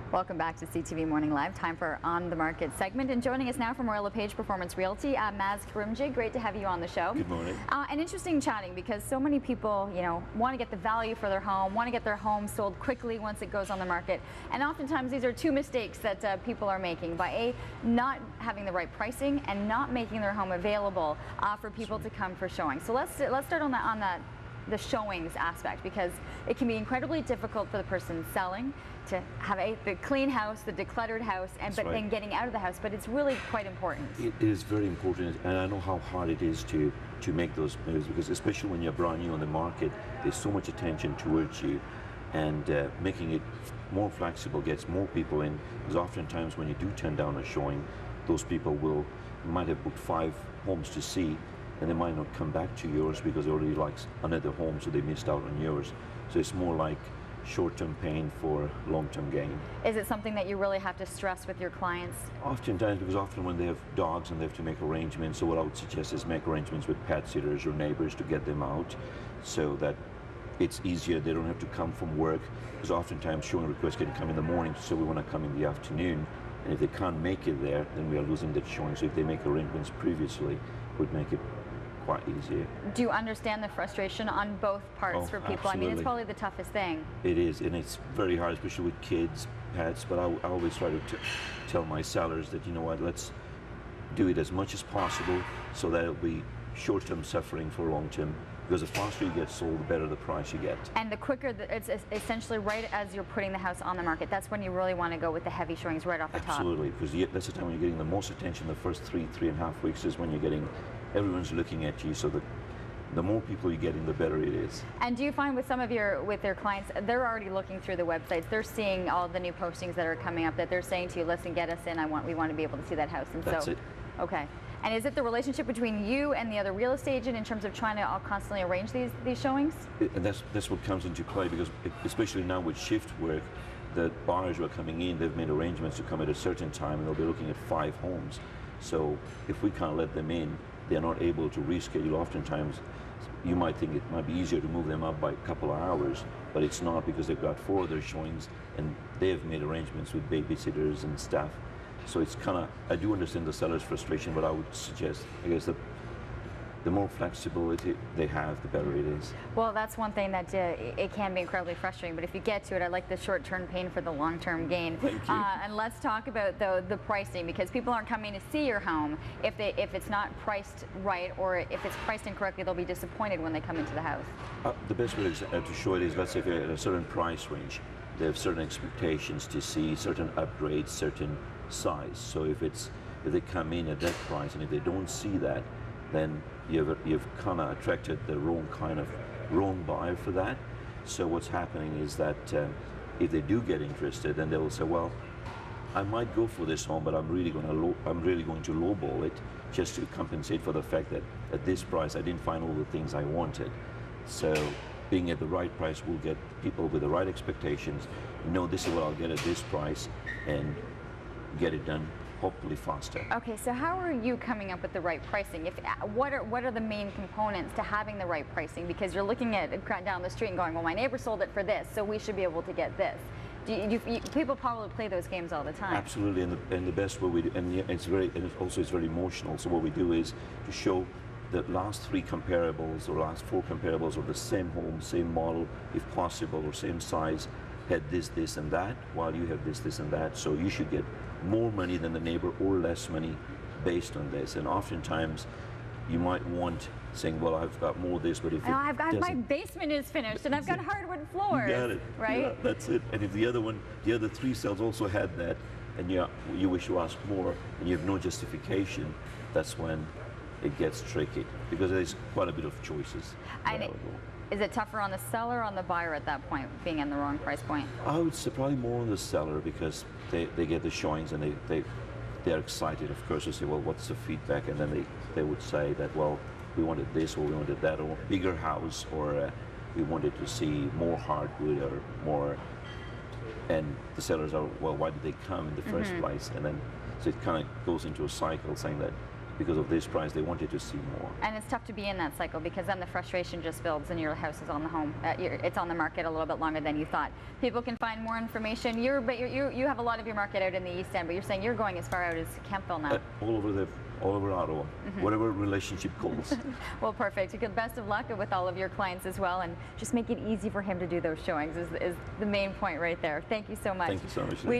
Welcome back to CTV Morning Live. Time for On the Market segment. And joining us now from lepage Performance Realty, Maz Karimjee. Great to have you on the show. Good morning. And interesting chatting because so many people, want to get the value for their home, want to get their home sold quickly once it goes on the market. And oftentimes these are two mistakes that people are making by not having the right pricing and not making their home available for people to come for showing. So let's start on the showings aspect, because it can be incredibly difficult for the person selling to have the clean house, the decluttered house, then getting out of the house. But it's really quite important. It is very important, and I know how hard it is to make those moves, because especially when you're brand new on the market, there's so much attention towards you, and making it more flexible gets more people in. Because oftentimes when you do turn down a showing, those people might have booked 5 homes to see, and they might not come back to yours because they already like another home, so they missed out on yours. So it's more like short-term pain for long-term gain. Is it something that you really have to stress with your clients? Oftentimes, because often when they have dogs and they have to make arrangements, so what I would suggest is make arrangements with pet sitters or neighbors to get them out, so that it's easier. They don't have to come from work, because oftentimes showing requests can come in the morning, so we want to come in the afternoon. And if they can't make it there, then we are losing that showing. So if they make arrangements previously, it would make it quite easier. Do you understand the frustration on both parts for people? Absolutely. I mean, it's probably the toughest thing. It is, and it's very hard, especially with kids, pets, but I always try to tell my sellers that, you know what, let's do it as much as possible so that it'll be short-term suffering for long-term, because the faster you get sold, the better the price you get. And the quicker, it's essentially right as you're putting the house on the market, that's when you really want to go with the heavy showings right off the top. Absolutely, because that's the time when you're getting the most attention. The first 3.5 weeks is when you're getting, everyone's looking at you, so the more people you get in, the better it is. And do you find with some of with their clients, they're already looking through the websites, they're seeing all the new postings that are coming up, that they're saying to you, listen, get us in, we want to be able to see that house. And that's it. Okay. And is it the relationship between you and the other real estate agent in terms of trying to constantly arrange these showings? And that's what comes into play, because especially now with shift work, the buyers who are coming in, they've made arrangements to come at a certain time, and they'll be looking at 5 homes. So if we can't let them in, they're not able to reschedule. Oftentimes, you might think it might be easier to move them up by a couple of hours, but it's not, because they've got 4 other showings, and they've made arrangements with babysitters and stuff. So it's kind of, I do understand the seller's frustration, but I would suggest, I guess, the more flexibility they have, the better it is. Well, that's one thing that it can be incredibly frustrating, but if you get to it, I like the short-term pain for the long-term gain. Thank you. And let's talk about the pricing, because people aren't coming to see your home if it's not priced right, or if it's priced incorrectly, they'll be disappointed when they come into the house. The best way to show it is, let's say if you're at a certain price range, they have certain expectations to see, certain upgrades, certain size. So if they come in at that price, and if they don't see that, then you've kind of attracted the wrong buyer for that. So what's happening is that if they do get interested, then they will say, well, I might go for this home, but I'm really going to lowball it just to compensate for the fact that at this price I didn't find all the things I wanted. So being at the right price will get people with the right expectations, know this is what I'll get at this price, and get it done hopefully faster. Okay, so how are you coming up with the right pricing? What are the main components to having the right pricing? Because you're looking at down the street and going, well, my neighbor sold it for this, so we should be able to get this. People probably play those games all the time. Absolutely, and the best way we do, and it's very emotional. So what we do is to show the last 3 comparables or last 4 comparables of the same home, same model, if possible, or same size, had this, and that, while you have this, and that. So you should get more money than the neighbor or less money based on this. And oftentimes you might want saying, well, I've got more of this, but if my basement is finished and I've got hardwood floors. You got it. Right? Yeah, that's it. And if the other 3 cells also had that, and you wish to ask more, and you have no justification, that's when it gets tricky, because there's quite a bit of choices. Is it tougher on the seller or on the buyer at that point, being in the wrong price point? I would say probably more on the seller, because they get the showings and they're excited, of course, to say, well, what's the feedback? And then they would say that, well, we wanted this, or we wanted that, or bigger house, or we wanted to see more hardwood, or more. And the sellers are, well, why did they come in the first place? And then so it kind of goes into a cycle, saying that because of this price, they wanted to see more. And it's tough to be in that cycle because then the frustration just builds and your house is on the it's on the market a little bit longer than you thought. People can find more information. You have a lot of your market out in the East End, but you're saying you're going as far out as Campbell now. All over Ottawa, whatever relationship calls. Well, perfect. Best of luck with all of your clients as well, and just make it easy for him to do those showings is the main point right there. Thank you so much. Thank you so much.